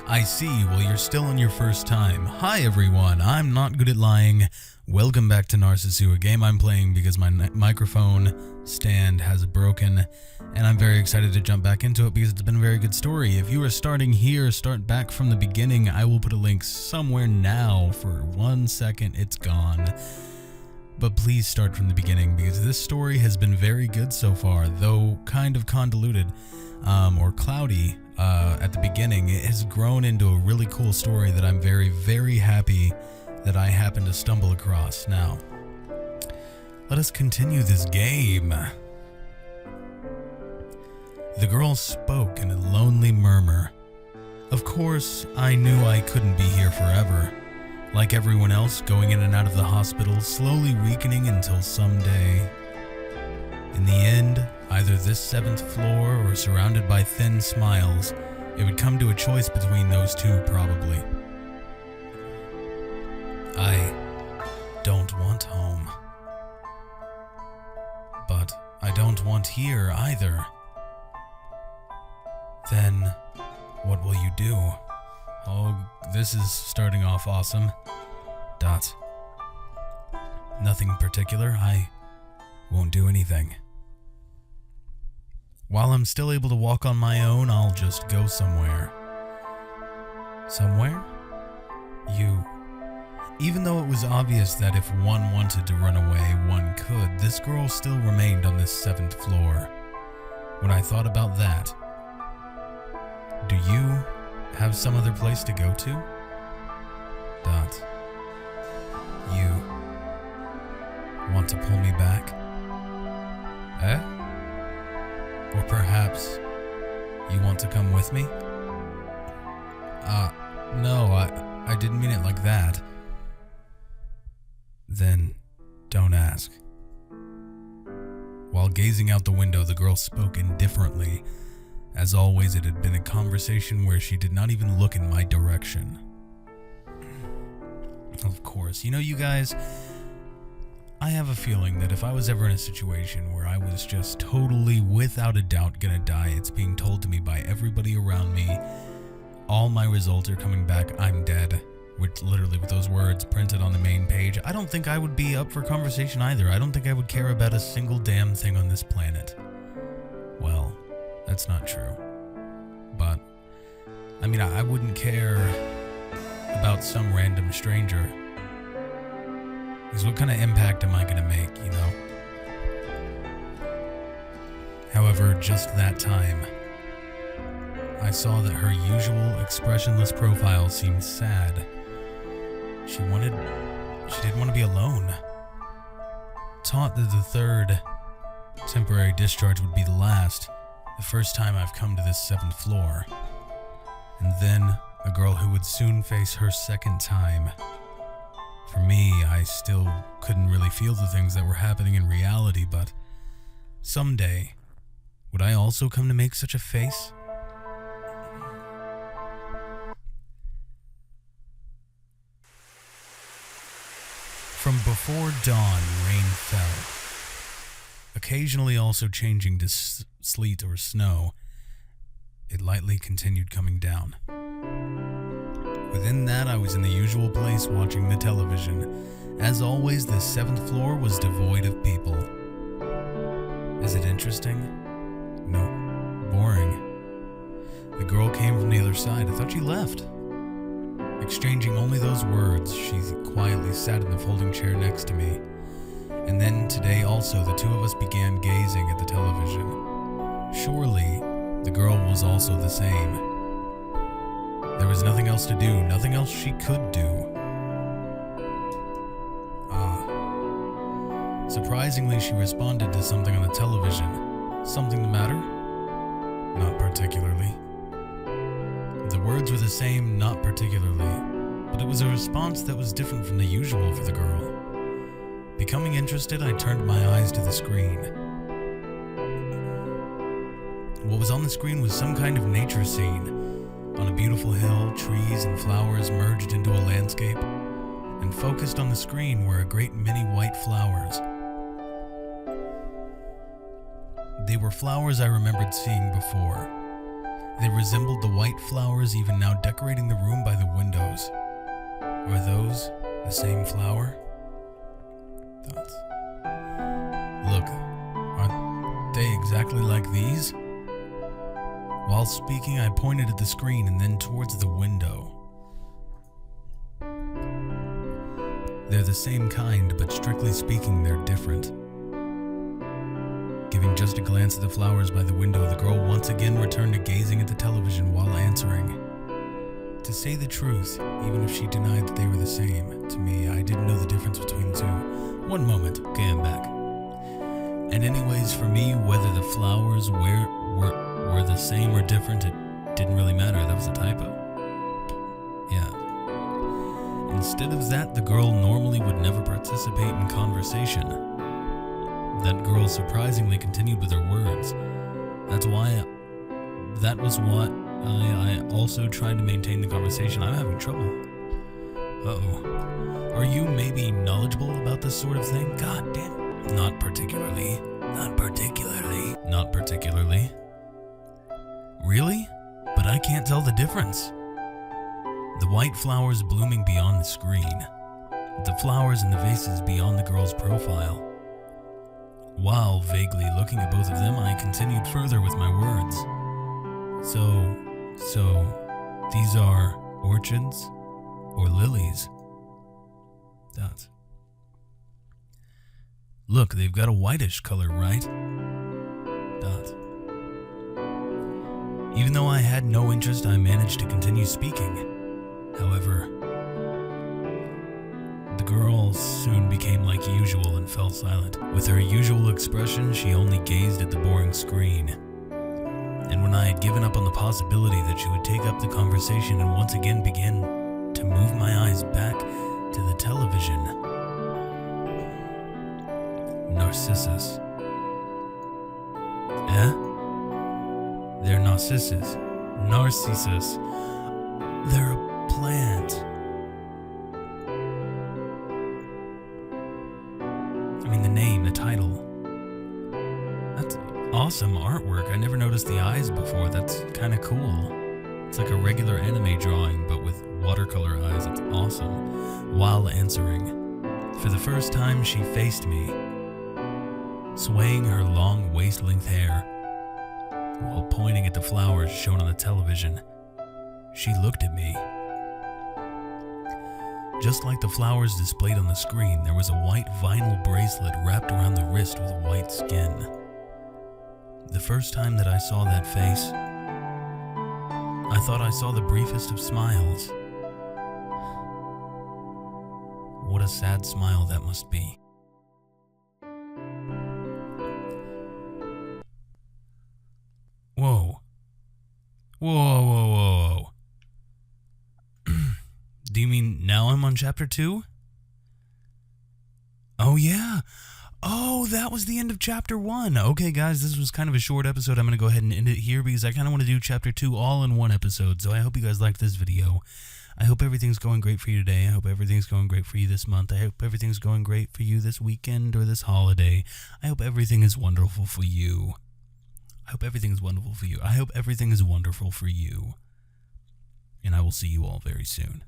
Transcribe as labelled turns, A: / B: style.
A: I see. Well, you're still on your first time. Hi, everyone. I'm not good at lying. Welcome back to Narcissu, a game I'm playing because my microphone stand has broken, and I'm very excited to jump back into it because it's been a very good story. If you are starting here, start back from the beginning. I will put a link somewhere now. For 1 second, it's gone. But please start from the beginning because this story has been very good so far, though kind of convoluted or cloudy at the beginning. It has grown into a really cool story that I'm very, very happy that I happened to stumble across. Now, let us continue this game. The girl spoke in a lonely murmur. Of course, I knew I couldn't be here forever. Like everyone else, going in and out of the hospital, slowly weakening until someday. In the end, either this 7th floor or surrounded by thin smiles, it would come to a choice between those two probably. I don't want home. But I don't want here either. Then, what will you do? Oh, this is starting off awesome. Nothing particular. I won't do anything. While I'm still able to walk on my own, I'll just go somewhere. Somewhere? Even though it was obvious that if one wanted to run away, one could, this girl still remained on this 7th floor. When I thought about that, do you have some other place to go to? You want to pull me back? Or perhaps you want to come with me? No, I didn't mean it like that. Then, don't ask. While gazing out the window, the girl spoke indifferently. As always, it had been a conversation where she did not even look in my direction. Of course, you guys, I have a feeling that if I was ever in a situation where I was just totally, without a doubt, gonna die, it's being told to me by everybody around me, all my results are coming back, I'm dead. Which literally with those words printed on the main page, I don't think I would be up for conversation either. I don't think I would care about a single damn thing on this planet. Well, that's not true. But, I wouldn't care about some random stranger. Because what kind of impact am I going to make, However, just that time, I saw that her usual expressionless profile seemed sad. She didn't want to be alone. Taught that the 3rd temporary discharge would be the last, the first time I've come to this 7th floor. And then, a girl who would soon face her 2nd time. For me, I still couldn't really feel the things that were happening in reality, but someday, would I also come to make such a face? From before dawn, rain fell, occasionally also changing to sleet or snow. It lightly continued coming down. Within that, I was in the usual place watching the television. As always, the 7th floor was devoid of people. Is it interesting? No. Boring. The girl came from the other side. I thought she left. Exchanging only those words, she quietly sat in the folding chair next to me. And then today also, the two of us began gazing at the television. Surely, the girl was also the same. There was nothing else to do, nothing else she could do. Surprisingly, she responded to something on the television. Something the matter? Not particularly. The words were the same, not particularly, but it was a response that was different from the usual for the girl. Becoming interested, I turned my eyes to the screen. What was on the screen was some kind of nature scene. On a beautiful hill, trees and flowers merged into a landscape, and focused on the screen were a great many white flowers. They were flowers I remembered seeing before. They resembled the white flowers even now decorating the room by the windows. Are those the same flower? Thoughts. Look, aren't they exactly like these? While speaking, I pointed at the screen and then towards the window. They're the same kind, but strictly speaking, they're different. Giving just a glance at the flowers by the window, the girl once again returned to gazing at the television while answering. To say the truth, even if she denied that they were the same, to me, I didn't know the difference between the two. One moment, okay, I'm back. And anyways, for me, whether the flowers were the same or different, it didn't really matter. That was a typo. Yeah. Instead of that, the girl normally would never participate in conversation. That girl surprisingly continued with her words. That was what I also tried to maintain the conversation. I'm having trouble. Uh-oh. Are you maybe knowledgeable about this sort of thing? God damn. Not particularly. Really? But I can't tell the difference. The white flowers blooming beyond the screen. The flowers in the vases beyond the girl's profile. While vaguely looking at both of them, I continued further with my words. So, these are orchids or lilies? Dots. Look, they've got a whitish color, right? Dots. Even though I had no interest, I managed to continue speaking. However, the girl soon became like usual and fell silent. With her usual expression, she only gazed at the boring screen. And when I had given up on the possibility that she would take up the conversation and once again begin to move my eyes back to the television, Narcissus. They're narcissus. Narcissus. They're a plant. I mean, the name, the title. That's awesome artwork. I never noticed the eyes before. That's kind of cool. It's like a regular anime drawing, but with watercolor eyes. It's awesome. While answering, for the first time, she faced me, swaying her long waist-length hair, while pointing at the flowers shown on the television. She looked at me. Just like the flowers displayed on the screen, there was a white vinyl bracelet wrapped around the wrist with white skin. The first time that I saw that face, I thought I saw the briefest of smiles. What a sad smile that must be. Whoa. Do you mean now I'm on chapter 2? Oh yeah. Oh, that was the end of chapter 1. Okay guys, this was kind of a short episode. I'm going to go ahead and end it here because I kind of want to do chapter 2 all in one episode. So I hope you guys liked this video. I hope everything's going great for you today. I hope everything's going great for you this month. I hope everything's going great for you this weekend or this holiday. I hope everything is wonderful for you. I hope everything is wonderful for you. I hope everything is wonderful for you. And I will see you all very soon.